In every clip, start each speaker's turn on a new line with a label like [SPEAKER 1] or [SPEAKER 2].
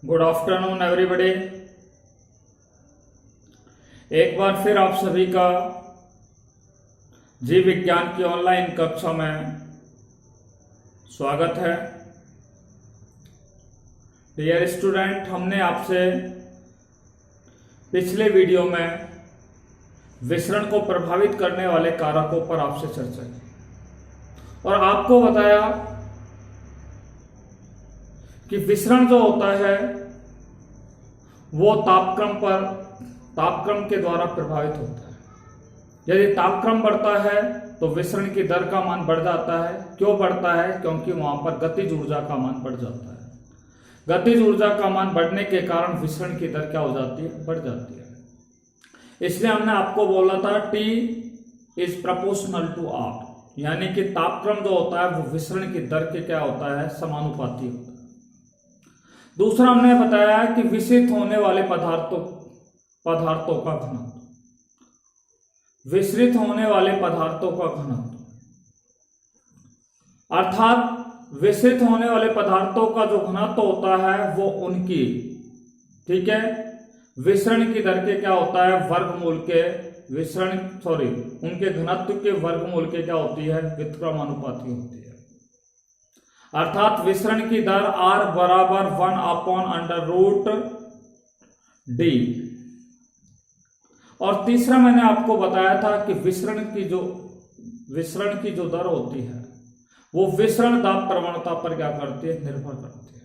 [SPEAKER 1] Good afternoon everybody. एक बार फिर आप सभी का जीव विज्ञान की ऑनलाइन कक्षा में स्वागत है। डियर स्टूडेंट, हमने आपसे पिछले वीडियो में विसरण को प्रभावित करने वाले कारकों पर आपसे चर्चा की और आपको बताया कि विसरण जो होता है वो तापक्रम के द्वारा प्रभावित होता है। यदि तापक्रम बढ़ता है तो विसरण की दर का मान बढ़ जाता है। क्यों बढ़ता है? क्योंकि वहां पर गतिज ऊर्जा का मान बढ़ जाता है। गतिज ऊर्जा का मान बढ़ने के कारण विसरण की दर क्या हो जाती है? बढ़ जाती है। इसलिए हमने आपको बोला था T is proportional to R, यानी कि तापक्रम जो होता है वो विसरण की दर के क्या होता है? समानुपाती होता है। दूसरा हमने बताया कि विसरित होने वाले पदार्थों का घनत्व, विसरित होने वाले पदार्थों का घनत्व, अर्थात विसरित होने वाले पदार्थों का जो घनत्व होता है वो उनकी, ठीक है, विसरण की दर के क्या होता है? वर्गमूल के उनके घनत्व के वर्गमूल के क्या होती है? व्युत्क्रमानुपाती होती है। अर्थात विसरण की दर R बराबर 1/√D। और तीसरा मैंने आपको बताया था कि विसरण की जो दर होती है वो विसरण दाब प्रवणता पर क्या करती है? निर्भर करती है।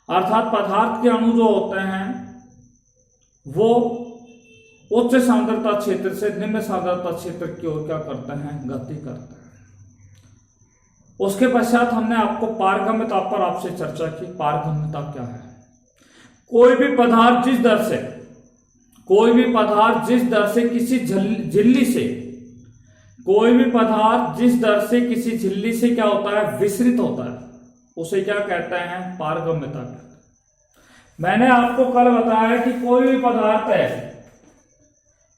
[SPEAKER 1] अर्थात पदार्थ के अणु जो होते हैं वो उच्च सांद्रता क्षेत्र से निम्न सांद्रता क्षेत्र की ओर क्या करते हैं? गति करते हैं। उसके पश्चात हमने आपको पारगम्यता पर आपसे चर्चा की। पारगम्यता क्या है? कोई भी पदार्थ जिस दर से किसी झिल्ली से क्या होता है? विसरित होता है, उसे क्या कहते हैं? पारगम्यता कहते हैं। मैंने आपको कल बताया कि कोई भी पदार्थ है,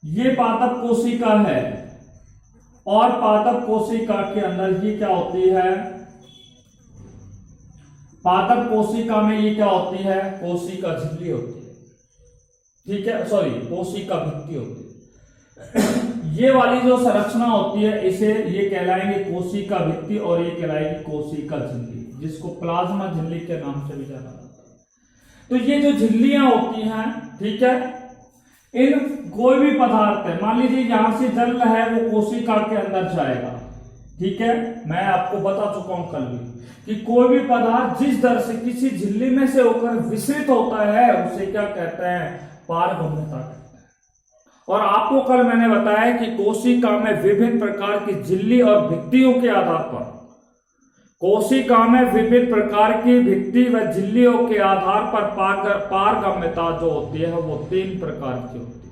[SPEAKER 1] ये पादप कोशिका है और पादप कोशिका के अंदर ये क्या होती है? पादप कोशिका में ये क्या होती है? कोशिका झिल्ली होती है, ठीक है, कोशिका भित्ति होती है। ये वाली जो संरचना होती है इसे ये कहलाएंगे कोशिका भित्ति और ये कहलाएगी कोशिका झिल्ली, जिसको प्लाज्मा झिल्ली के नाम से भी जाना जाता है। तो ये जो झिल्लियां होती हैं, ठीक है, इन कोई भी पदार्थ है, मान लीजिए यहां से जल है वो कोशिका के अंदर जाएगा, ठीक है। मैं आपको बता चुका हूं कल भी कि कोई भी पदार्थ जिस दर से किसी झिल्ली में से होकर विसरित होता है उसे क्या कहते हैं? पारगम्यता कहते हैं। और आपको कल मैंने बताया कि कोशिका में विभिन्न प्रकार की झिल्ली और भित्तियों के आधार पर, कोशिका में विभिन्न प्रकार की भित्ति व झिल्लियों के आधार पर पारगम्यता जो होती है वो 3 प्रकार की होती है,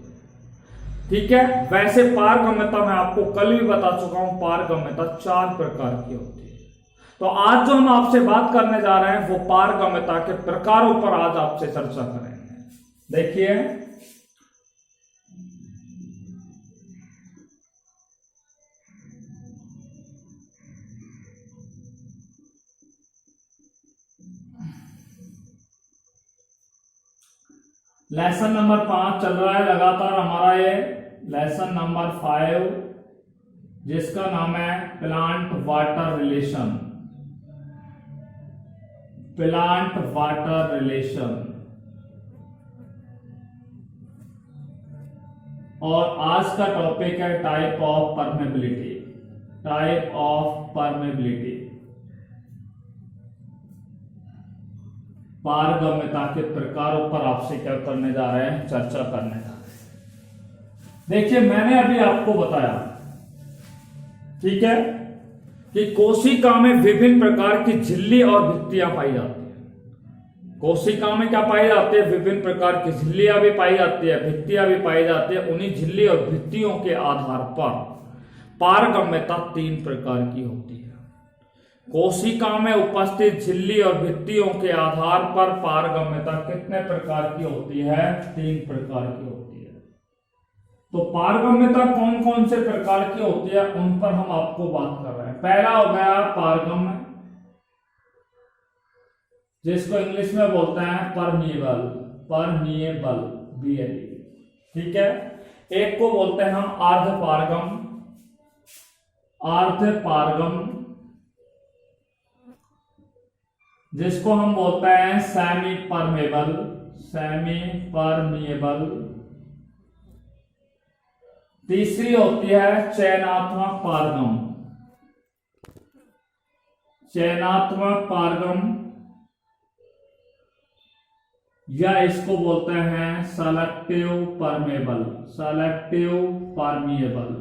[SPEAKER 1] ठीक है। वैसे पारगम्यता मैं आपको कल भी बता चुका हूं, पारगम्यता 4 प्रकार की होती है। तो आज जो हम आपसे बात करने जा रहे हैं वो पारगम्यता के प्रकारों पर आज आपसे चर्चा करेंगे। देखिए, लेसन नंबर 5 चल रहा है लगातार हमारा, ये लेसन नंबर 5 जिसका नाम है प्लांट वाटर रिलेशन। और आज का टॉपिक है टाइप ऑफ परमेबिलिटी। पारगम्यता के प्रकारों पर आपसे क्या करने जा रहे हैं? चर्चा करने जा रहे हैं। देखिए, मैंने अभी आपको बताया, ठीक है, कि कोशिका में विभिन्न प्रकार की झिल्ली और भित्तियां पाई जाती है। कोशिका में क्या पाई जाती है? विभिन्न प्रकार की झिल्लियां भी पाई जाती है, भित्तियां भी पाई जाती है। उन्हीं झिल्ली और भित्तियों के आधार पर पारगम्यता 3 प्रकार की होती है। कोशिका में उपस्थित झिल्ली और भित्तियों के आधार पर पारगम्यता कितने प्रकार की होती है? 3 प्रकार की होती है। तो पारगम्यता कौन कौन से प्रकार की होती है उन पर हम आपको बात कर रहे हैं। पहला हो गया पारगम्य जिसको इंग्लिश में बोलते हैं परमिएबल, परमिएबल BLE, ठीक है। एक को बोलते हैं हम अर्धपारगम, अर्धपारगम, जिसको हम बोलते हैं सेमी परमेबल, सेमी परमिएबल। तीसरी होती है चयनात्मक पारगम, चयनात्मक पारगम, या इसको बोलते हैं सेलेक्टिव परमेबल, सेलेक्टिव परमिएबल।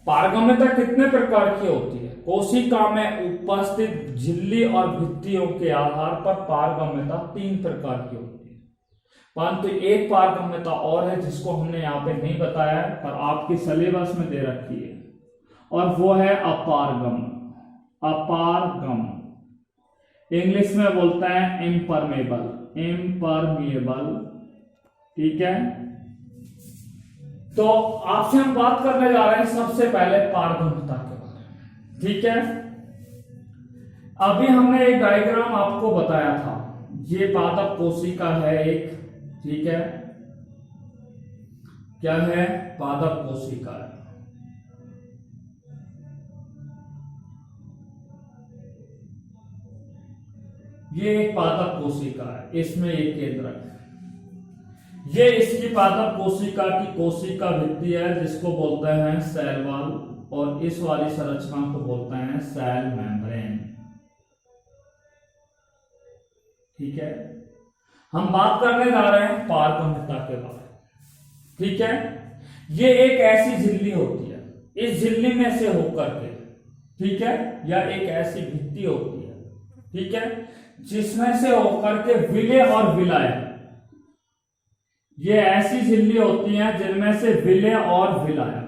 [SPEAKER 1] पारगम्यता कितने प्रकार की होती है? कोशिका में उपस्थित झिल्ली और भित्तियों के आधार पर पारगम्यता 3 प्रकार की होती है, परंतु एक पारगम्यता और है जिसको हमने यहाँ पे नहीं बताया है पर आपकी सिलेबस में दे रखी है, और वो है अपारगम, अपारगम। इंग्लिश में बोलते हैं इम्परमेबल, इम्परमिएबल, ठीक है। तो आपसे हम बात करने जा रहे हैं सबसे पहले पारगम्यता के बारे में, ठीक है। अभी हमने एक डायग्राम आपको बताया था, ये पादप कोशिका है एक, ठीक है, क्या है? पादप कोशिका है। ये एक पादप कोशिका है, इसमें एक केंद्रक है। ये इसकी पादप कोशिका की कोशिका भित्ति है जिसको बोलते हैं सेल वॉल, और इस वाली संरचना को बोलते हैं सेल मेम्ब्रेन, ठीक है। हम बात करने जा रहे हैं पारगम्यता के बारे में, ठीक है। ये एक ऐसी झिल्ली होती है, इस झिल्ली में से होकर के, ठीक है, या एक ऐसी भित्ति होती है, ठीक है, जिसमें से होकर के विलेय और विलायक, ये ऐसी झिल्ली होती हैं जिनमें से विलेय और विलायक,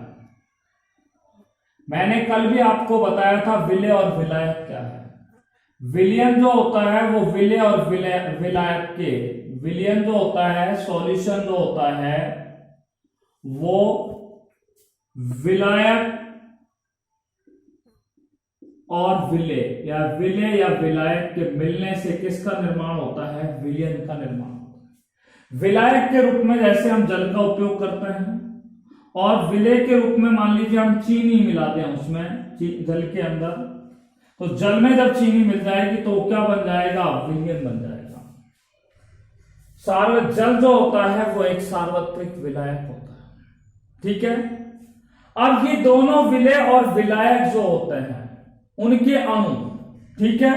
[SPEAKER 1] मैंने कल भी आपको बताया था विलेय और विलायक क्या है। विलयन जो होता है वो विलेय और विलायक के, विलयन जो होता है, सॉल्यूशन जो होता है वो विलायक और विलेय या विलायक के मिलने से किसका निर्माण होता है? विलयन का निर्माण। विलायक के रूप में जैसे हम जल का उपयोग करते हैं, और विलेय के रूप में मान लीजिए हम चीनी मिलाते हैं उसमें, जल के अंदर, तो जल में जब चीनी मिल जाएगी तो क्या बन जाएगा? विलयन बन जाएगा। जल जो होता है वो एक सार्वत्रिक विलायक होता है, ठीक है। अब ये दोनों विलेय और विलायक जो होते हैं उनके अणु, ठीक है,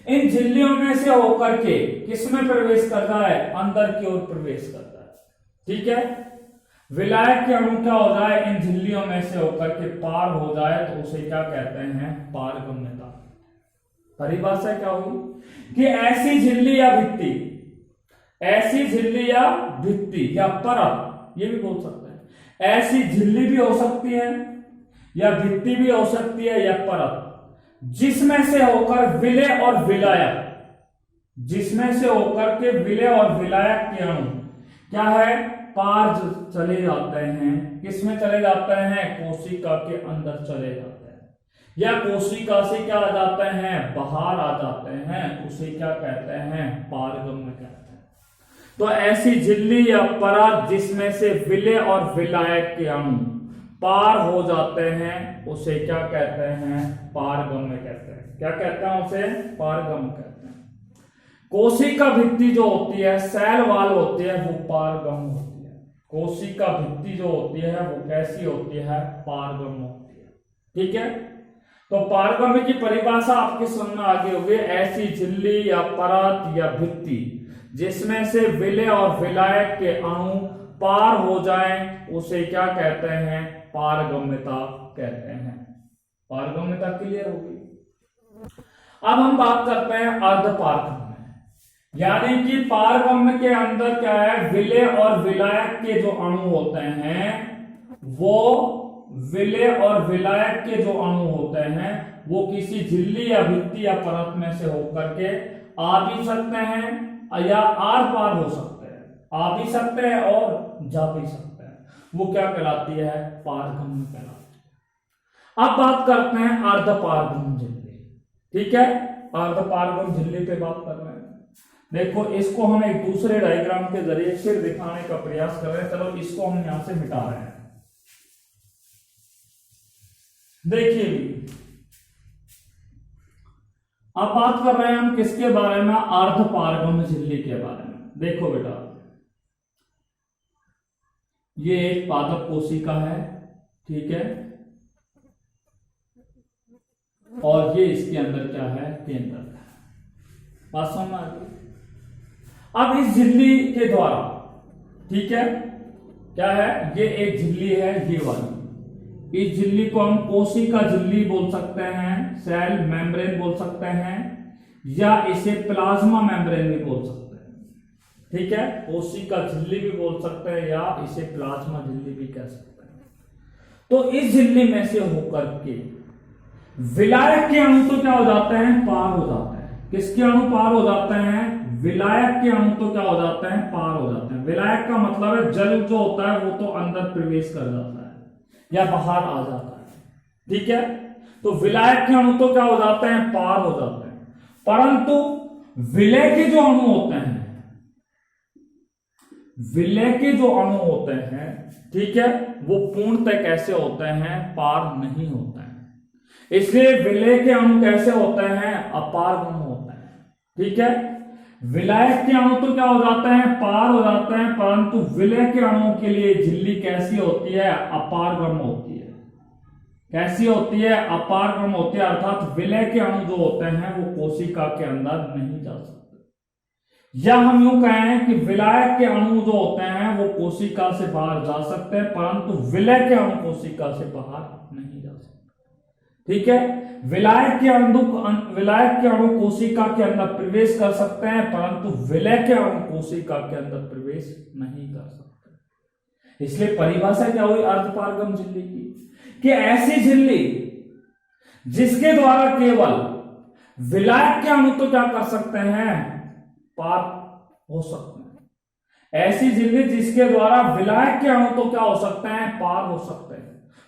[SPEAKER 1] इन झिल्लियों में से होकर के किसमें प्रवेश करता है? अंदर की ओर प्रवेश करता है, ठीक है। विलायक के अणु क्या हो जाए? इन झिल्लियों में से होकर के पार हो जाए तो उसे क्या कहते हैं? पारगम्यता। परिभाषा क्या हुई कि ऐसी झिल्ली या भित्ति, ऐसी झिल्ली या भित्ति या परत, ये भी बोल सकते हैं, ऐसी झिल्ली भी हो सकती है या भित्ति भी हो सकती है या परत, जिसमें से होकर विलेय और विलायक, जिसमें से होकर के विलेय और विलायक के अणु क्या है? पार चले जाते हैं। किसमें चले जाते हैं? कोशिका के अंदर चले जाते हैं, या कोशिका से क्या आ जाते हैं? बाहर आ जाते हैं। उसे क्या कहते हैं? पारगम्य कहते हैं। तो ऐसी झिल्ली या परत जिसमें से विलेय और विलायक के अणु पार हो जाते हैं उसे क्या कहते हैं? पारगम्य कहते हैं। क्या कहते हैं उसे? पारगम्य कहते हैं। कोशिका भित्ति जो होती है, सेल वॉल होती है, वो पारगम्य होती है। कोशिका भित्ति जो होती है वो कैसी होती है? पारगम्य होती है, ठीक है। तो पारगम्य की परिभाषा आपके समझ में आगे होगी, ऐसी झिल्ली या परत या भित्ति जिसमें से विलेय और विलायक के अणु पार हो जाएं उसे क्या कहते हैं? पारगम्यता कहते हैं। पारगम्यता क्लियर होगी। अब हम बात करते हैं अर्धपारगम्य, यानी कि पारगम्य के अंदर क्या है? विलेय और विलायक के जो अणु होते हैं वो विलेय और विलायक के जो अणु होते हैं वो किसी झिल्ली या भित्ति या परत में से होकर के आ भी सकते हैं या आर पार हो सकते हैं, आ भी सकते हैं और जा भी सकते हैं। वो क्या कहलाती है? पारगम्य कहलाती है। अब बात करते हैं अर्धपारगम झिल्ली। ठीक है, अर्धपारगम झिल्ली पे बात कर रहे हैं। देखो इसको हम एक दूसरे डायग्राम के जरिए फिर दिखाने का प्रयास कर रहे हैं। चलो इसको हम यहां से मिटा रहे हैं। देखिए अब बात कर रहे हैं हम किसके बारे में, अर्धपारगम झिल्ली के बारे में। देखो बेटा, ये एक पादप कोशिका है, ठीक है, और ये इसके अंदर क्या है, केंद्रक है। बात समझ आ गई। अब इस झिल्ली के द्वारा, ठीक है, क्या है, ये एक झिल्ली है ये वाली। इस झिल्ली को हम कोशिका झिल्ली बोल सकते हैं, सेल मेम्ब्रेन बोल सकते हैं, या इसे प्लाज्मा मेम्ब्रेन भी बोल सकते हैं। ठीक है, कोशिका झिल्ली भी बोल सकते हैं या इसे प्लाज्मा झिल्ली भी कह सकते हैं। तो इस झिल्ली में से होकर के विलायक के अणु तो क्या हो जाते हैं, पार हो जाते हैं। किसके अणु पार हो जाते हैं, विलायक के अणु तो क्या हो जाते हैं, पार हो जाते हैं। विलायक का मतलब है जल जो होता है वो तो अंदर प्रवेश कर जाता है या बाहर आ जाता है। ठीक है, तो विलायक के अणु तो क्या हो जाते हैं, पार हो जाते हैं। परंतु विलय के जो अणु होते हैं, विलय के जो अणु होते हैं, ठीक है, वो पूर्णतः कैसे होते हैं, पार नहीं होते हैं। इसलिए विलय के अणु कैसे होते हैं, अपारगम होते हैं। ठीक है, विलायक के अणु तो क्या हो जाते हैं, पार हो जाते हैं, परंतु विलय के अणुओं के लिए झिल्ली कैसी होती है, अपारगम होती है। कैसी होती है, अपारगम होती है, अर्थात विलय के अणु जो होते हैं वो कोशिका के अंदर नहीं जा सकते। या हम यूं कहें कि विलायक के अणु जो होते हैं वो कोशिका से बाहर जा सकते हैं, परंतु विलय के अणु कोशिका से बाहर नहीं जा सकते। ठीक है, विलायक के अणु कोशिका के अंदर प्रवेश कर सकते हैं, परंतु विलय के अणु कोशिका के अंदर प्रवेश नहीं कर सकते। इसलिए परिभाषा क्या हुई अर्धपारगम झिल्ली की, कि ऐसी झिल्ली जिसके द्वारा केवल विलायक के अणु तो क्या कर सकते हैं, पार हो सकते हैं। ऐसी झिल्ली जिसके द्वारा विलायक के अणु तो क्या हो सकते हैं, पार हो सकते हैं,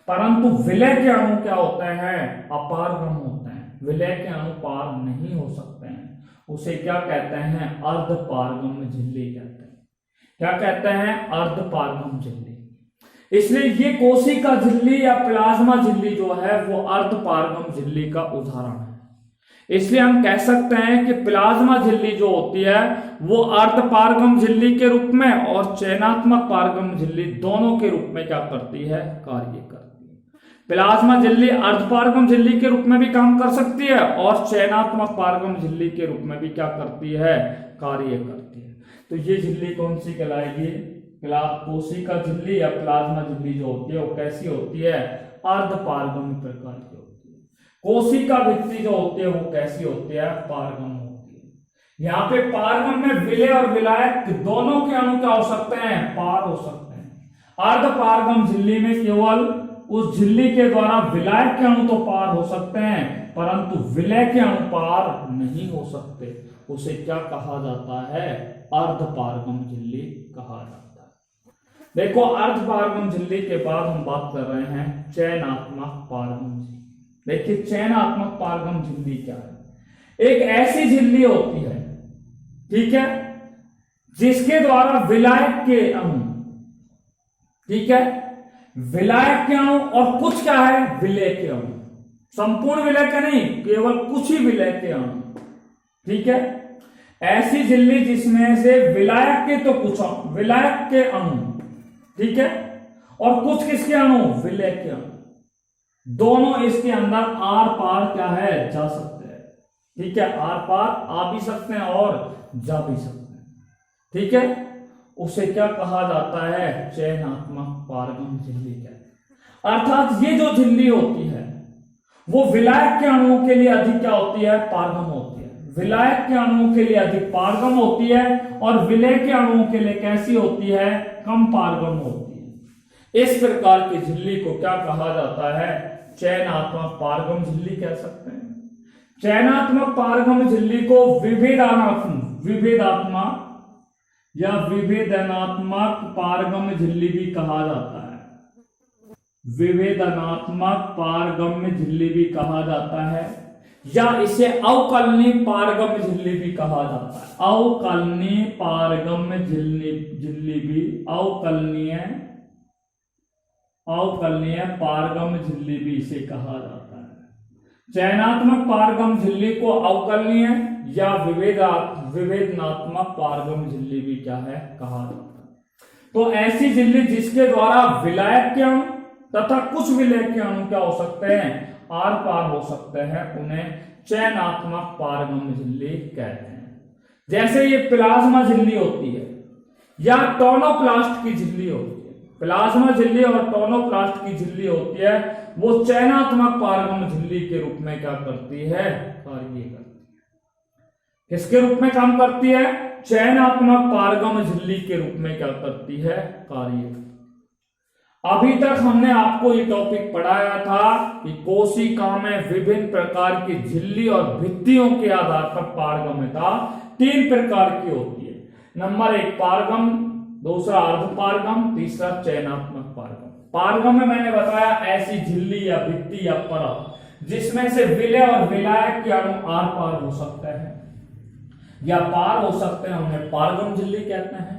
[SPEAKER 1] परंतु विलय के अणु क्या होते हैं, अपारगम होते हैं। विलय के अणु पार नहीं हो सकते हैं, उसे क्या कहते हैं, अर्धपारगम झिल्ली कहते हैं। क्या कहते हैं, अर्धपारगम झिल्ली। इसलिए ये कोशिका झिल्ली या प्लाज्मा झिल्ली जो है वो अर्धपारगम झिल्ली का उदाहरण है। इसलिए हम कह सकते हैं कि प्लाज्मा झिल्ली जो होती है वो अर्धपारगम झिल्ली के रूप में और चयनात्मक पारगम झिल्ली दोनों के रूप में क्या करती है, कार्य करती है। प्लाज्मा झिल्ली अर्धपारगम झिल्ली के रूप में भी काम कर सकती है और चयनात्मक पारगम झिल्ली के रूप में भी क्या करती है, कार्य करती है। तो ये झिल्ली कौन सी कहलाएगी, कोशिका झिल्ली या प्लाज्मा झिल्ली जो होती है वो कैसी होती है, अर्धपारगम प्रकार की होती है। कोशिका भित्ति जो होती है वो कैसी होती है, पारगम होती है। यहाँ पे पारगम में विलय और विलायक दोनों के अणु क्या हो सकते हैं, पार हो सकते हैं। अर्धपारगम झिल्ली में केवल उस झिल्ली के द्वारा विलायक के अणु तो पार हो सकते हैं, परंतु विलय के अणु पार नहीं हो सकते। उसे क्या कहा जाता है, अर्धपारगम झिल्ली कहा जाता है। देखो अर्धपारगम झिल्ली के बाद हम बात कर रहे हैं चयनात्मक पारगम झिल्ली। देखिए चयनात्मक पारगम झिल्ली क्या है, एक ऐसी झिल्ली होती है, ठीक है, जिसके द्वारा विलायक के अणु, ठीक है, विलायक के अणु और कुछ क्या है, विलय के अणु, संपूर्ण विलय के नहीं, केवल कुछ ही विलय के अणु, ठीक है, ऐसी झिल्ली जिसमें से विलायक के तो कुछ विलायक के अणु, ठीक है, और कुछ किसके अणु, विलय के अणु, दोनों इसके अंदर आर पार क्या है, जा सकते हैं। ठीक है, आर पार आ भी सकते हैं और जा भी सकते हैं। ठीक है, उसे क्या कहा जाता है, चयनात्मक पारगम झिल्ली कहते हैं। अर्थात ये जो झिल्ली होती है वो विलायक के अणुओं के लिए अधिक क्या होती है, पारगम होती है। विलायक के अणुओं के लिए अधिक पारगम होती है और विलय के अणुओं के लिए कैसी होती है, कम पारगम होती है। इस प्रकार की झिल्ली को क्या कहा जाता है, चयनात्मक पारगम झिल्ली कह सकते हैं। चयनात्मक पारगम झिल्ली को विभेदात्मक या विभेदनात्मक पारगम झिल्ली भी कहा जाता है। विभेदनात्मक पारगम्य झिल्ली भी कहा जाता है, या इसे अवकलनीय पारगम्य झिल्ली भी कहा जाता है। अवकलनीय पारगम्य झिल्ली भी अवकलनीय पारगम्य झिल्ली भी इसे कहा जाता है। चयनात्मक पारगम्य झिल्ली को अवकलनीय या विभेदनात्मक पारगम्य झिल्ली भी क्या है कहा जाता है। तो ऐसी झिल्ली जिसके द्वारा विलायक के अणु तथा कुछ विलय के अणु क्या हो सकते हैं, आर पार हो सकते हैं, उन्हें चयनात्मक पारगम्य झिल्ली कहते हैं। जैसे ये प्लाज्मा झिल्ली होती है या टोनोप्लास्ट की झिल्ली होती है, प्लाज्मा झिल्ली और टोनोप्लास्ट की झिल्ली होती है, वो चयनात्मक पारगम्य झिल्ली के रूप में क्या करती है, कार्य करती है। किसके रूप में काम करती है, चयनात्मक पारगम्य झिल्ली के रूप में क्या करती है, कार्य। अभी तक हमने आपको ये टॉपिक पढ़ाया था कि कोशिका में विभिन्न प्रकार की झिल्ली और भित्तियों के आधार पर पारगम्यता 3 प्रकार की होती है। नंबर 1 पारगम, दूसरा अर्धपारगम, तीसरा चयनात्मक पारगम। पारगम में मैंने बताया ऐसी झिल्ली या भित्ति या परत जिसमें से विलय और विलायक के अणु आर पार हो सकते हैं या पार हो सकते हैं, उन्हें पारगम झिल्ली कहते हैं।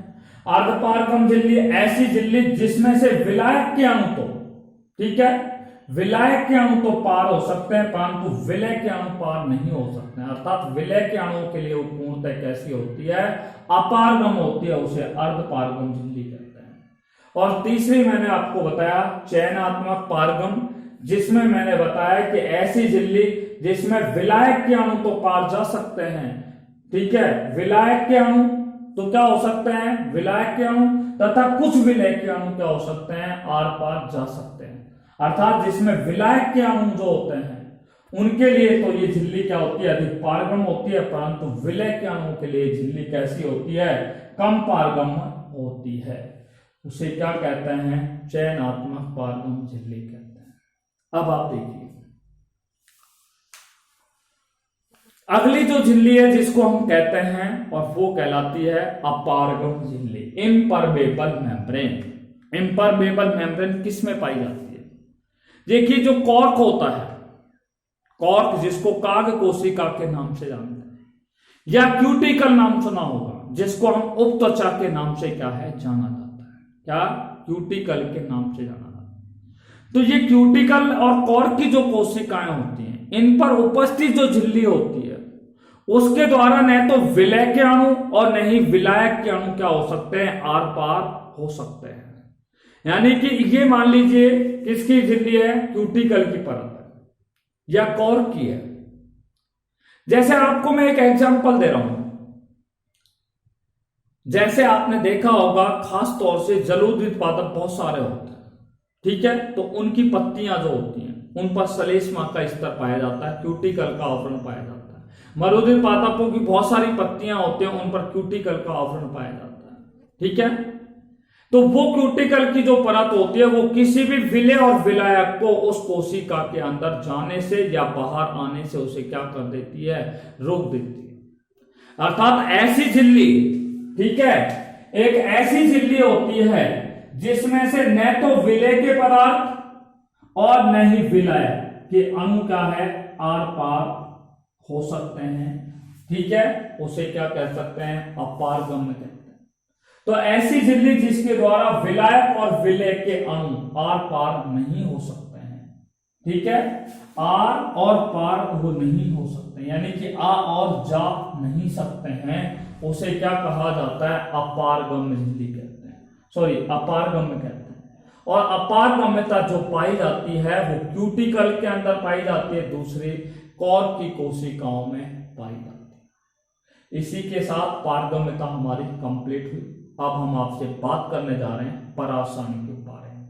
[SPEAKER 1] अर्धपारगम झिल्ली ऐसी झिल्ली जिसमें से विलायक के अणु तो, ठीक है, विलायक के अणु तो पार हो सकते हैं परंतु विलय के अणु पार नहीं हो सकते हैं, अर्थात विलय के अणुओं के लिए वो पूर्णतः कैसी होती है, अपारगम होती है, उसे अर्धपारगम झिल्ली कहते हैं। और तीसरी मैंने आपको बताया चयनात्मक पारगम, जिसमें मैंने बताया कि ऐसी झिल्ली जिसमें विलायक के अणु तो पार जा सकते हैं, ठीक है, विलायक के अणु तो क्या हो सकते हैं, विलायक के अणु तथा कुछ विलय के अणु क्या हो सकते हैं, आर पार जा सकते हैं। अर्थात जिसमें विलायक के अणु जो होते हैं उनके लिए तो ये झिल्ली क्या होती है, अधिक पारगम होती है, परंतु विलय के अणुओं के लिए झिल्ली कैसी होती है, कम पारगम होती है। उसे क्या कहते हैं, चयनात्मक पारगम झिल्ली कहते हैं। अब आप देखिए अगली जो झिल्ली है जिसको हम कहते हैं और वो कहलाती है अपारगम झिल्ली, इम्परमेबल मेम्ब्रेन। इम्परमेबल मेम्ब्रेन किस में पाई जाती है, देखिए जो कॉर्क होता है, कॉर्क जिसको काग कोशिका के नाम से जानते हैं, या क्यूटिकल नाम सुना होगा जिसको हम उपत्वचा के नाम से क्या है जाना जाता है, क्या क्यूटिकल के नाम से जाना जाता है। तो ये क्यूटिकल और कॉर्क की जो कोशिकाएं होती हैं इन पर उपस्थित जो झिल्ली होती है उसके द्वारा न तो विलय के अणु और न ही विलायक के अणु क्या हो सकते हैं, आर पार हो सकते हैं। यानी कि ये मान लीजिए किसकी झिल्ली है, क्यूटिकल की परत है या कॉर्क की है। जैसे आपको मैं एक एग्जांपल दे रहा हूं, जैसे आपने देखा होगा खास तौर से जलोदृत पादप बहुत सारे होते हैं, ठीक है, तो उनकी पत्तियां जो होती हैं उन पर श्लेष्मा का स्तर पाया जाता है, क्यूटिकल का आवरण पाया जाता है। मरुदित पादपों की बहुत सारी पत्तियां होती हैं, उन पर क्यूटिकल का आवरण पाया जाता है, ठीक है। तो वो क्यूटिकल की जो परत होती है वो किसी भी विलय और विलायक को उस कोशिका के अंदर जाने से या बाहर आने से उसे क्या कर देती है, रोक देती है। अर्थात ऐसी झिल्ली, ठीक है, एक ऐसी झिल्ली होती है जिसमें से न तो विलय के पदार्थ और न ही विलय के अणु क्या है, आर पार हो सकते हैं, ठीक है, उसे क्या कह सकते हैं, अपारगम्य कहते हैं। तो ऐसी झिल्ली जिसके द्वारा विलायक और विलय के अणु आर पार नहीं हो सकते हैं, ठीक है, आर और पार वो नहीं हो सकते, यानी कि आ और जा नहीं सकते हैं, उसे क्या कहा जाता है, अपारगम्य झिल्ली कहते हैं, सॉरी अपारगम्य कहते हैं। और अपारगम्यता जो पाई जाती है वो क्यूटिकल के अंदर पाई जाती है, दूसरी कॉर्क की कोशिकाओं में पाई जाती है। इसी के साथ पारगम्यता हमारी कंप्लीट हुई। अब हम आपसे बात करने जा रहे हैं परासरण के बारे में।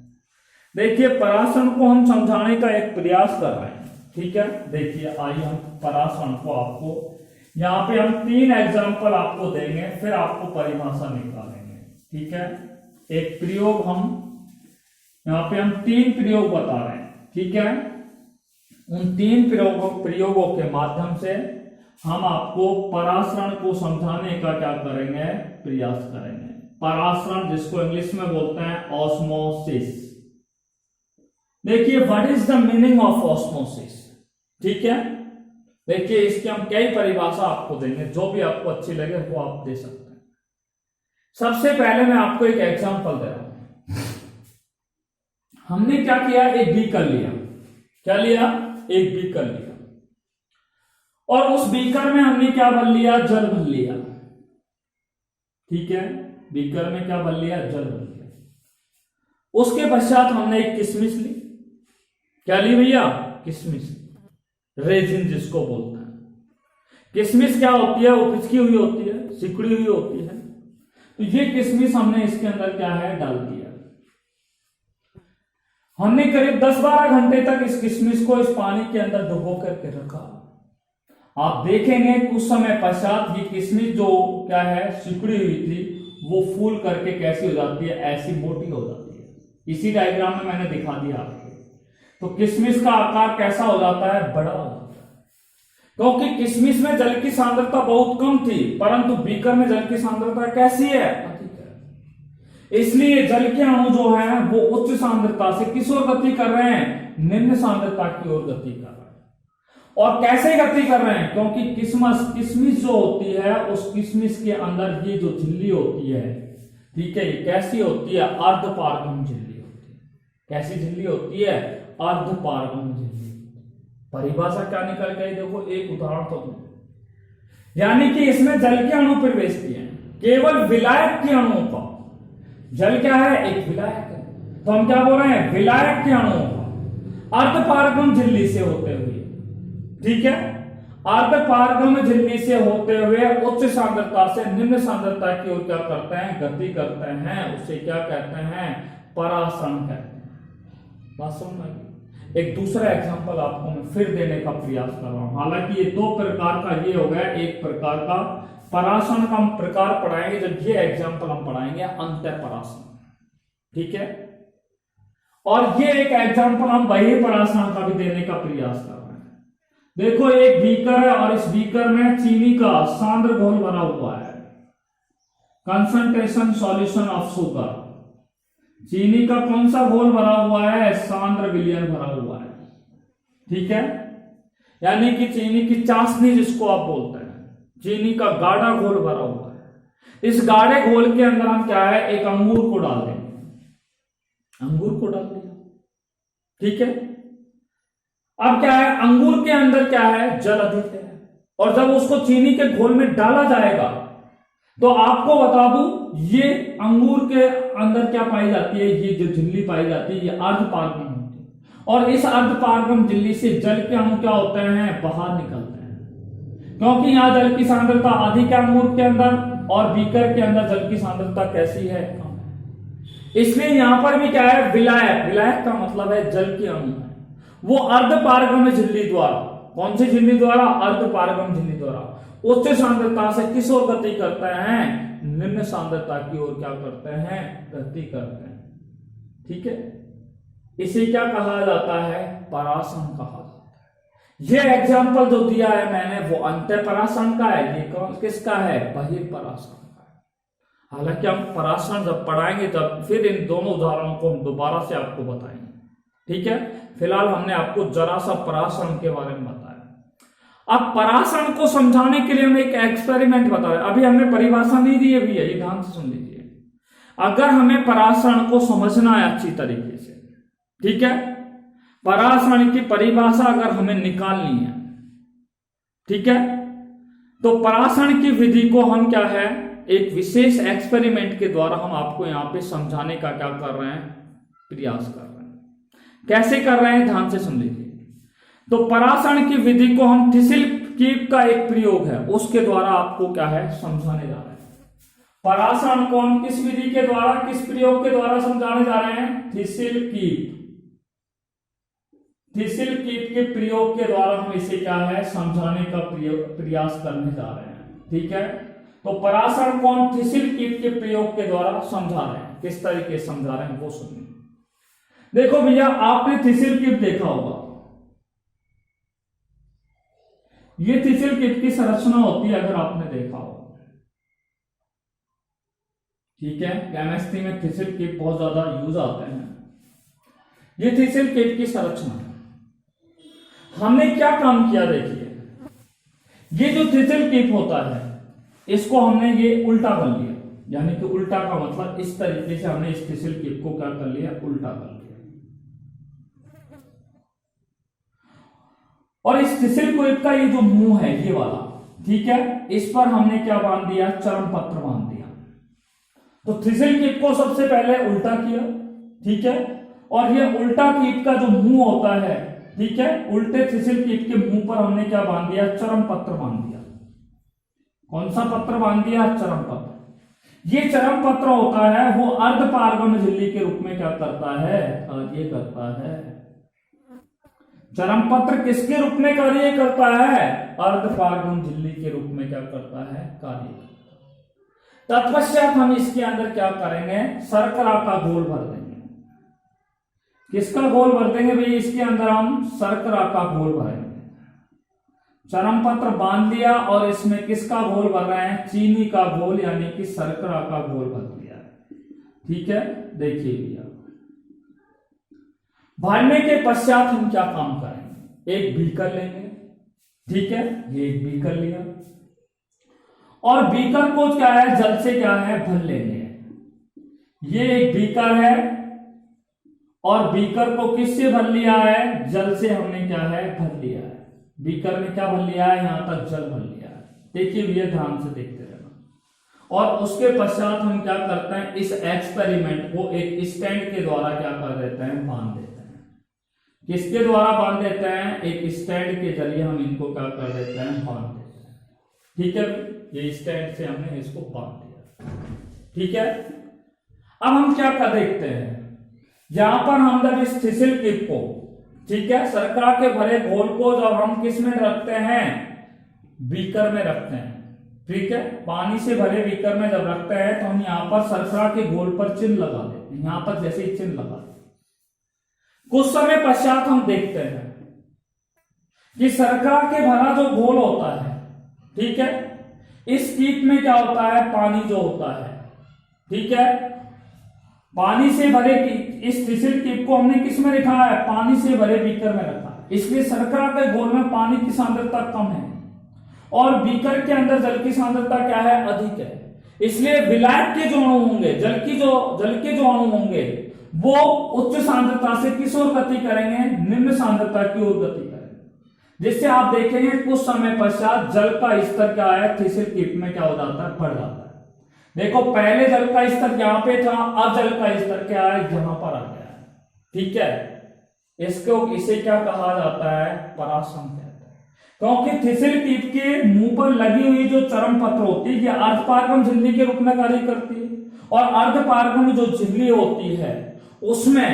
[SPEAKER 1] देखिए परासरण को हम समझाने का एक प्रयास कर रहे हैं, ठीक है। देखिए आइए हम परासरण को आपको यहाँ पे हम 3 एग्जाम्पल आपको देंगे, फिर आपको परिभाषा निकालेंगे, ठीक है। एक प्रयोग हम यहाँ पे हम 3 प्रयोग बता रहे हैं, ठीक है। उन 3 प्रयोगों के माध्यम से हम आपको परासरण को समझाने का क्या करेंगे, प्रयास करेंगे। परासरण जिसको इंग्लिश में बोलते हैं ऑस्मोसिस, देखिए what is the meaning of osmosis, ठीक है। देखिए इसकी हम कई परिभाषा आपको देंगे, जो भी आपको अच्छी लगे वो आप दे सकते हैं। सबसे पहले मैं आपको एक एग्जांपल दे रहा हूं। हमने क्या किया, एक बीकर लिया, क्या लिया, एक बीकर लिया, और उस बीकर में हमने क्या भर लिया, जल भर लिया, ठीक है। बीकर में क्या भर लिया, जल भर लिया। उसके पश्चात हमने एक किशमिश ली, क्या ली भैया, किशमिश, रेजिन जिसको बोलते हैं। किशमिश क्या होती है, वो पिचकी हुई होती है, सिकुड़ी हुई होती है। तो ये किशमिश हमने इसके अंदर क्या है, डाल दिया। हमने करीब 10-12 घंटे तक इस किशमिश को इस पानी के अंदर डुबो करके रखा। आप देखेंगे कुछ समय पश्चात ये किशमिश जो क्या है, सिकुड़ी हुई थी, वो फूल करके कैसी हो जाती है, ऐसी मोटी हो जाती है। इसी डायग्राम में मैंने दिखा दिया आपको। तो किशमिश का आकार कैसा हो जाता है, बड़ा हो जाता है, क्योंकि किशमिश में जल की सांद्रता बहुत कम थी, परंतु बीकर में जल की सांद्रता कैसी है, अधिक है। इसलिए जल के अणु जो है वो उच्च सांद्रता से किस ओर गति कर रहे हैं, निम्न सांद्रता की ओर गति कर रहे हैं। और कैसे गति कर रहे हैं, क्योंकि किशमिश जो होती है, उस किशमिश के अंदर ये जो झिल्ली होती है, ठीक है, ये कैसी होती है, अर्धपारगम झिल्ली होती है। कैसी झिल्ली होती है, अर्धपारगम झिल्ली। परिभाषा क्या निकल गई, देखो एक उदाहरण तो दूं, यानी कि इसमें जल के अणु प्रवेश किए हैं, केवल विलायक के अणुओं का। जल क्या है, एक विलायक है, तो हम क्या बोल रहे हैं, विलायक के अणुओं का अर्धपारगम झिल्ली से होते हुए, ठीक है, अर्धपारगम झिल्ली से होते हुए उच्च सांद्रता से निम्न सांद्रता की ओर क्या करते हैं, गति करते हैं। उसे क्या कहते हैं, परासरण कहते हैं। बात समझ में? एक दूसरा एग्जांपल आपको मैं फिर देने का प्रयास कर रहा हूं। हालांकि ये दो प्रकार का ये हो गया, एक प्रकार का परासरण का हम प्रकार पढ़ाएंगे, जब ये एग्जांपल हम पढ़ाएंगे अंतः परासरण, ठीक है। और ये एक एग्जांपल हम बहिः परासरण का भी देने का प्रयास कर रहे हैं। देखो एक बीकर है और इस बीकर में चीनी का सांद्र घोल भरा हुआ है, कंसंट्रेशन सॉल्यूशन ऑफ शुगर। चीनी का कौन सा घोल भरा हुआ है, सांद्र विलयन भरा हुआ है, ठीक है। यानी कि चीनी की चाशनी जिसको आप बोलते हैं, चीनी का गाढ़ा घोल भरा हुआ है। इस गाढ़े घोल के अंदर हम क्या है, एक अंगूर को डाल देंगे, अंगूर को डाल दिया, ठीक है। अब क्या है, अंगूर के अंदर क्या है, जल अधिक है, और जब उसको चीनी के घोल में डाला जाएगा, तो आपको बता दूं, ये अंगूर के अंदर क्या पाई जाती है, ये जो झिल्ली पाई जाती है, ये अर्धपारगम होती है। और इस अर्धपारगम झिल्ली से जल के अणु क्या होते हैं, बाहर निकलते हैं, क्योंकि यहां जल की सांद्रता अधिक है अंगूर के अंदर, और बीकर के अंदर जल की सांद्रता कैसी है, कम है। इसलिए यहां पर भी क्या है, विलायक, विलायक का मतलब है जल के अणु है, वो अर्धपारगम झिल्ली द्वारा, कौन सी झिल्ली द्वारा, अर्धपारगम झिल्ली द्वारा उच्च सांद्रता से किस ओर गति करते हैं, निम्न सांद्रता की ओर क्या करते हैं, गति करते हैं, ठीक है। इसे क्या कहा जाता है, परासरण कहा जाता है। यह एग्जाम्पल जो दिया है मैंने, वो अंतः परासरण का है, ये किसका है, बहिर्परासरण का है। हालांकि हम परासरण जब पढ़ाएंगे तब फिर इन दोनों उदाहरणों को हम दोबारा से आपको बताएंगे, ठीक है। फिलहाल हमने आपको जरा सा परासरण के बारे में बताया। अब परासरण को समझाने के लिए हम एक एक्सपेरिमेंट बता रहे हैं। अभी हमने परिभाषा नहीं दी है भैया, ये ध्यान से सुन लीजिए। अगर हमें परासरण को समझना है अच्छी तरीके से, ठीक है, परासरण की परिभाषा अगर हमें निकालनी है, ठीक है, तो परासरण की विधि को हम क्या है, एक विशेष एक्सपेरिमेंट के द्वारा हम आपको यहां पे समझाने का क्या कर रहे हैं, प्रयास कर रहे हैं। कैसे कर रहे हैं, ध्यान से सुन लीजिए। तो परासरण की विधि को हम थिसिल कीप का एक प्रयोग है, उसके द्वारा आपको क्या है, समझाने जा रहे हैं। परासरण को हम किस विधि के द्वारा, किस प्रयोग के द्वारा समझाने जा रहे हैं, थिसिल कीप, थिसिल कीप के प्रयोग के द्वारा हम इसे क्या है, समझाने का प्रयास करने जा रहे हैं, ठीक है। तो परासरण को हम थिसिल कीप के प्रयोग के द्वारा समझा रहे हैं। किस तरीके से समझा रहे हैं वो सुनिए। देखो भैया, आपने थिसिल कीप देखा होगा, ये थिसिल कीप की संरचना होती है, अगर आपने देखा हो, ठीक है। केमिस्ट्री में थिसिल कीप बहुत ज्यादा यूज आते हैं। ये थिसिल कीट की संरचना है। हमने क्या काम किया देखिए, ये जो थिसिल कीट होता है इसको हमने ये उल्टा कर लिया, यानी कि उल्टा का मतलब इस तरीके से हमने इस थिसिल कीट को क्या कर लिया, उल्टा कर लिया। और इस थिसिल कीट का ये जो मुंह है ये वाला, ठीक है, इस पर हमने क्या बांध दिया, चरम पत्र बांध दिया। तो थिसिल कीट को सबसे पहले उल्टा किया, ठीक है, और ये उल्टा कीट का जो मुंह होता है, ठीक है, उल्टे थिसिल कीट के मुंह पर हमने क्या बांध दिया, चरम पत्र बांध दिया। कौन सा पत्र बांध दिया, चरम पत्र। ये चरम पत्र होता है वो अर्धपारगम झिल्ली के रूप में क्या करता है, कार्य करता है। चरम पत्र किसके रूप में कार्य करता है, अर्धपारगम झिल्ली के रूप में क्या करता है, कार्य करता है। तत्पश्चात हम इसके अंदर क्या करेंगे, शर्करा का घोल भर देंगे। किसका घोल भर देंगे भाई, इसके अंदर हम शर्करा का घोल भरेंगे। चरम पत्र बांध लिया और इसमें किसका घोल भर रहे हैं, चीनी का घोल, यानी कि शर्करा का घोल भर दिया। ठीक है, देखिए भैया, भरने के पश्चात हम क्या काम करेंगे, एक बीकर लेंगे, ठीक है, ये एक बीकर लिया और बीकर को क्या है, जल से क्या है, भर लेंगे। ये एक बीकर है और बीकर को किससे भर लिया है, जल से हमने क्या है, भर लिया है। बीकर में क्या भर लिया है, यहां तक जल भर लिया है। देखिए भैया, ध्यान से देखते रहना। और उसके पश्चात हम क्या करते हैं, इस एक्सपेरिमेंट को एक स्टैंड के द्वारा क्या कर देते हैं, बांध देते हैं। किसके द्वारा बांध देते हैं, एक स्टैंड के जरिए हम इनको क्या कर देते हैं, बांध देते हैं। ठीक है, ये स्टैंड से हमने इसको बांध दिया। ठीक है, अब हम क्या कर देखते हैं, यहां पर हम जब इस थिसिल कीट को, ठीक है, शर्करा के भरे घोल को जब हम किस में रखते हैं, बीकर में रखते हैं। ठीक है, पानी से भरे बीकर में जब रखते हैं तो हम यहां पर शर्करा के घोल पर चिन्ह लगा देते हैं, यहां पर जैसे ही चिन्ह लगा देते हैं। कुछ समय पश्चात हम देखते हैं कि शर्करा के भरा जो घोल होता है, ठीक है, इस कीट में क्या होता है, पानी जो होता है, ठीक है, पानी से भरे इस थिसिल कीट को हमने किस में रखा है, पानी से भरे बीकर में रखा। इसलिए शर्करा के घोल में पानी की सांद्रता कम है और बीकर के अंदर जल की सांद्रता क्या है, अधिक है। इसलिए विलायक के जो अणु होंगे, जल के जो अणु होंगे वो उच्च सांद्रता से किस ओर गति करेंगे, निम्न सांद्रता की ओर गति करेंगे। जिससे आप देखेंगे कुछ समय पश्चात जल का स्तर क्या है, थिसिल कीट में क्या हो जाता है, बढ़ जाता है। देखो, पहले जल का स्तर यहां पे था, अब जल का स्तर क्या है, यहां पर आ गया है। ठीक है, इसे क्या कहा जाता है, परासम कहते हैं। क्योंकि थिसिल कीट के मुंह पर लगी हुई जो चरम पत्र होती है, ये अर्धपारगम झिल्ली के रूप में कार्य करती है और अर्धपारगम जो झिल्ली होती है उसमें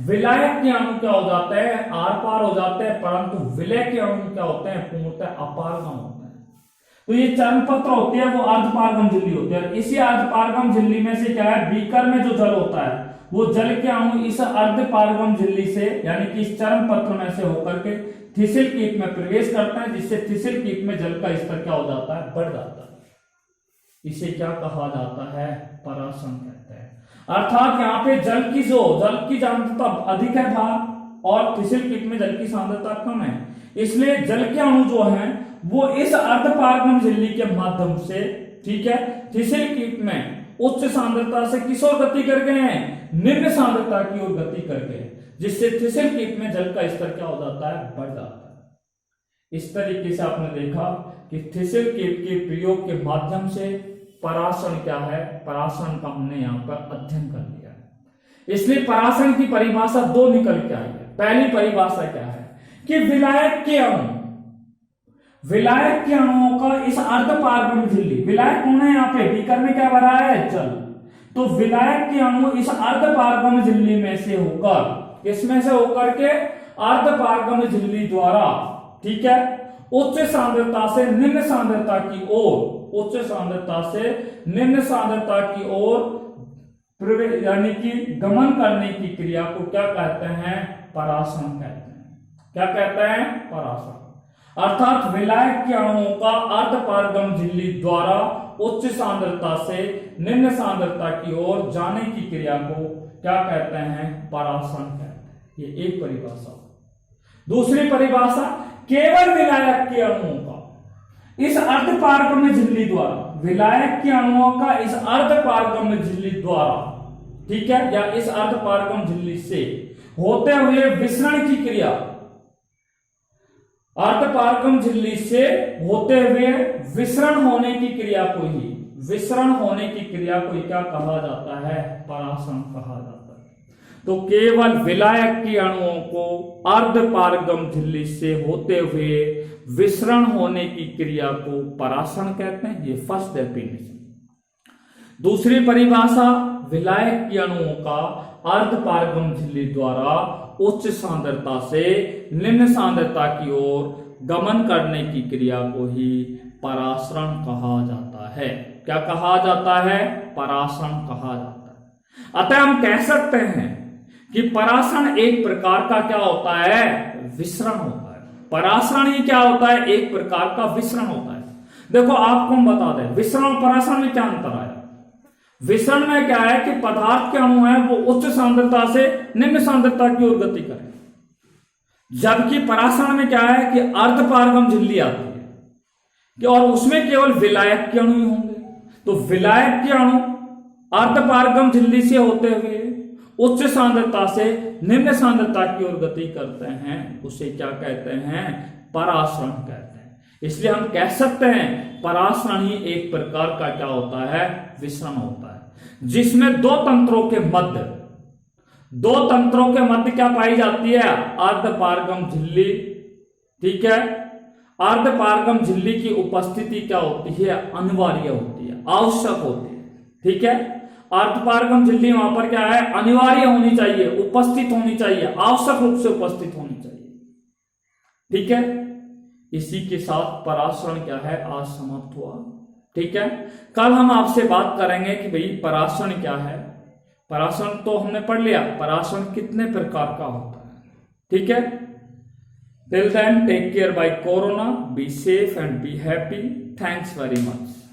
[SPEAKER 1] विलायक के अणु क्या हो जाते हैं, आर पार हो जाते हैं, परंतु विलय के अणु क्या होते हैं, पूर्णतः अपारगम होते हैं। तो ये चरम पत्र होती है वो अर्धपारगम झिल्ली होती है। इसी अर्धपारगम झिल्ली में से क्या है, बीकर में जो जल होता है वो जल के अणु इस अर्धपारगम झिल्ली से, यानी कि इस चरम पत्र में से होकर के थिसिल कीट में प्रवेश करता है, जिससे थिसिल कीट में जल का स्तर क्या हो जाता है, बढ़ जाता है। इसे क्या कहा जाता है, परासम कहते हैं। अर्थात यहाँ पे जल की सांद्रता अधिक है भार और थिसिल कीट में जल की सांद्रता कम है। इसलिए जल के अणु जो हैं वो इस अर्धपारगम झिल्ली के माध्यम से, ठीक है, थिसिल कीट में उच्च सांद्रता से किस ओर गति कर गए हैं, निम्न सांद्रता की ओर गति कर गए, जिससे थिसिल कीट में जल का स्तर क्या हो जाता है, बढ़ जाता है। इस तरीके से आपने देखा कि थिसिल कीट के प्रयोग के माध्यम से परासरण क्या है, परासरण का हमने यहां पर अध्ययन कर लिया है। इसलिए परासरण की परिभाषा दो निकल के आई है। पहली परिभाषा क्या है कि विलायक के अणुओं का इस अर्धपारगम झिल्ली, विलायक कौन है यहाँ पे, बीकर में क्या भरा है, जल, तो विलायक के अणु इस अर्धपारगम झिल्ली में से होकर, किसमें से होकर के, अर्धपारगम झिल्ली द्वारा, ठीक है, उच्च सांद्रता से निम्न सांद्रता की ओर, उच्च सांद्रता से निम्न सांद्रता की ओर यानी कि गमन करने की क्रिया को क्या कहते हैं, परासरण कहते हैं। क्या कहते हैं, परासरण। अर्थात विलायक के अणुओं का अर्धपारगम झिल्ली द्वारा उच्च सांद्रता से निम्न सांद्रता की ओर जाने की क्रिया को क्या कहते हैं, परासरण कहते हैं। ये एक परिभाषा। दूसरी परिभाषा, केवल विलायक के अणुओं का इस अर्ध पारगम्य झिल्ली द्वारा, विलायक के अणुओं का इस अर्ध पारगम्य झिल्ली द्वारा, ठीक है, या इस अर्ध पारगम्य झिल्ली से होते हुए विसरण की क्रिया, अर्ध पारगम्य झिल्ली से होते हुए विसरण होने की क्रिया को ही, विसरण होने की क्रिया को क्या कहा जाता है? परासरण कहा जाता है। तो केवल विलायक के अणुओं को अर्ध पारगम्य झिल्ली से होते हुए विसरण होने की क्रिया को परासरण कहते हैं। ये फर्स्ट डेफिनेशन। दूसरी परिभाषा, विलायक के अणुओं का अर्ध पारगम्य झिल्ली द्वारा उच्च सांद्रता से निम्न सांद्रता की ओर गमन करने की क्रिया को ही परासरण कहा जाता है। क्या कहा जाता है? परासरण कहा जाता है। अतः हम कह सकते हैं कि परासरण एक प्रकार का क्या होता है? विसरण होता है। परासरण ही क्या होता है? एक प्रकार का विसरण होता है। देखो आपको हम बता दें, विसरण और परासरण में क्या अंतर है? विसरण में क्या है कि पदार्थ के अणु है वो उच्च सांद्रता से निम्न सांद्रता की ओर गति करें, जबकि परासरण में क्या है कि अर्ध पारगम्य झिल्ली आती है कि और उसमें केवल विलायक के अणु ही होंगे। तो विलायक के अणु अर्ध पारगम्य झिल्ली से होते हुए उच्च सांद्रता से निम्न सांद्रता की ओर गति करते हैं, उसे क्या कहते हैं? परासरण कहते हैं। इसलिए हम कह सकते हैं परासरण ही एक प्रकार का क्या होता है? विसरण होता है, जिसमें दो तंत्रों के मध्य क्या पाई जाती है? अर्ध पारगम्य झिल्ली। ठीक है, अर्ध पारगम्य झिल्ली की उपस्थिति क्या होती है? अनिवार्य होती है, आवश्यक होती है। ठीक है, अर्ध पारगम्य झिल्ली वहां पर क्या है? अनिवार्य होनी चाहिए, उपस्थित होनी चाहिए, आवश्यक रूप से उपस्थित होनी चाहिए। ठीक है, इसी के साथ परासरण क्या है? आज समाप्त हुआ। ठीक है, कल हम आपसे बात करेंगे कि भाई परासरण क्या है। परासरण तो हमने पढ़ लिया, परासरण कितने प्रकार का होता है। ठीक है, till then take care bye corona, be safe and be happy. Thanks very much.